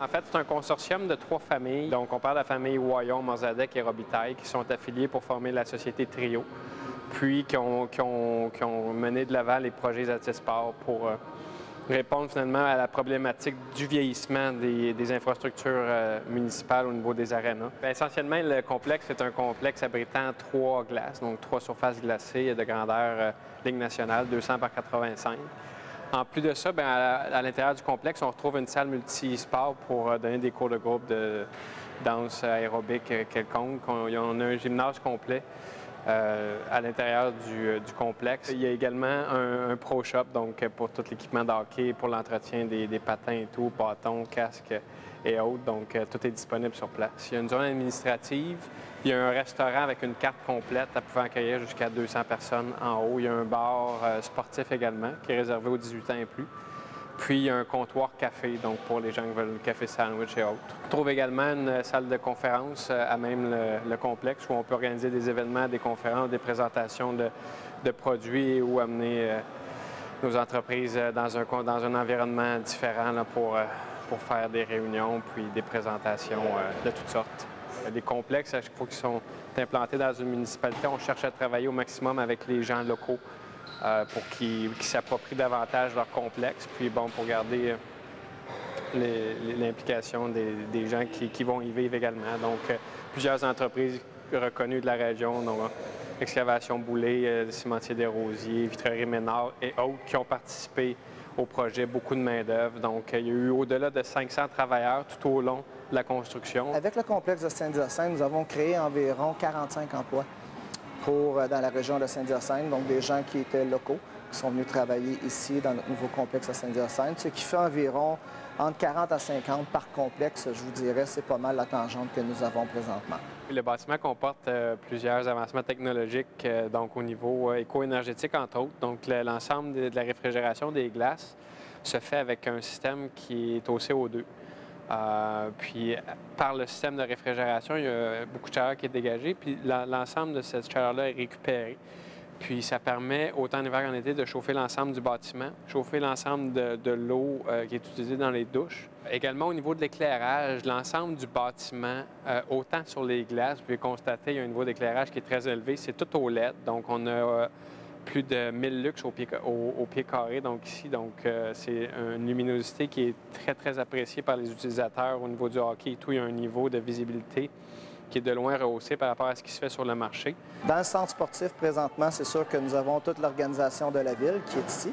En fait, c'est un consortium de 3 familles. Donc, on parle de la famille Wayon, Morzadek et Robitaille qui sont affiliés pour former la société Trio, puis qui ont mené de l'avant les projets Altisport pour répondre finalement à la problématique du vieillissement des infrastructures municipales au niveau des arénas. Essentiellement, le complexe est un complexe abritant 3 glaces, donc 3 surfaces glacées de grandeur Ligue nationale, 200 par 85. En plus de ça, à l'intérieur du complexe, on retrouve une salle multisport pour donner des cours de groupe de danse aérobique quelconque. On a un gymnase complet à l'intérieur du complexe. Il y a également un pro shop, donc pour tout l'équipement de hockey, pour l'entretien des patins et tout, bâtons, casques et autres. Donc tout est disponible sur place. Il y a une zone administrative, il y a un restaurant avec une carte complète à pouvoir accueillir jusqu'à 200 personnes en haut. Il y a un bar sportif également qui est réservé aux 18 ans et plus. Puis, il y a un comptoir café, donc pour les gens qui veulent le café sandwich et autres. On trouve également une salle de conférence à même le complexe où on peut organiser des événements, des conférences, des présentations de produits ou amener nos entreprises dans un environnement différent là, pour faire des réunions puis des présentations de toutes sortes. Les complexes, à chaque fois qu'ils sont implantés dans une municipalité, on cherche à travailler au maximum avec les gens locaux pour qu'ils s'approprient davantage leur complexe, puis bon, pour garder l'implication des gens qui vont y vivre également. Donc, plusieurs entreprises reconnues de la région, donc Excavation Boulay, Cimentier des Rosiers, Vitrerie Ménard et autres qui ont participé au projet, beaucoup de main-d'œuvre. Donc, il y a eu au-delà de 500 travailleurs tout au long de la construction. Avec le complexe de Saint-Hyacinthe, nous avons créé environ 45 emplois dans la région de Saint-Hyacinthe, donc des gens qui étaient locaux, qui sont venus travailler ici dans notre nouveau complexe à Saint-Hyacinthe, ce qui fait environ entre 40 à 50 par complexe, je vous dirais, c'est pas mal la tangente que nous avons présentement. Le bâtiment comporte plusieurs avancements technologiques, donc au niveau éco-énergétique, entre autres. Donc, l'ensemble de la réfrigération des glaces se fait avec un système qui est au CO2. Puis, par le système de réfrigération, il y a beaucoup de chaleur qui est dégagée, puis l'ensemble de cette chaleur-là est récupérée. Puis, ça permet, autant en hiver qu'en été, de chauffer l'ensemble du bâtiment, chauffer l'ensemble de l'eau qui est utilisée dans les douches. Également, au niveau de l'éclairage, l'ensemble du bâtiment, autant sur les glaces, vous pouvez constater qu'il y a un niveau d'éclairage qui est très élevé, c'est tout au LED. Donc, on a plus de 1000 lux au pied carré, donc ici. Donc, c'est une luminosité qui est très, très appréciée par les utilisateurs au niveau du hockey et tout. Il y a un niveau de visibilité qui est de loin rehaussé par rapport à ce qui se fait sur le marché. Dans le centre sportif, présentement, c'est sûr que nous avons toute l'organisation de la ville qui est ici.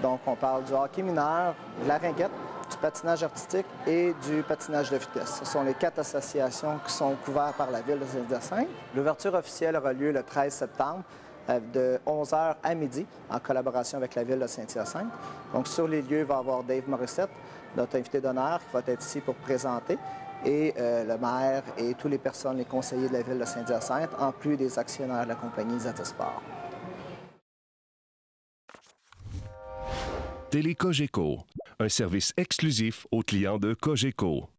Donc, on parle du hockey mineur, de la ringuette, du patinage artistique et du patinage de vitesse. Ce sont les 4 associations qui sont couvertes par la ville de Saint-Hyacinthe. L'ouverture officielle aura lieu le 13 septembre. De 11h à midi, en collaboration avec la ville de Saint-Hyacinthe. Donc, sur les lieux, il va y avoir Dave Morissette, notre invité d'honneur, qui va être ici pour présenter, et le maire et toutes les personnes, les conseillers de la ville de Saint-Hyacinthe, en plus des actionnaires de la compagnie Altisport. Télé Cogeco, un service exclusif aux clients de Cogeco.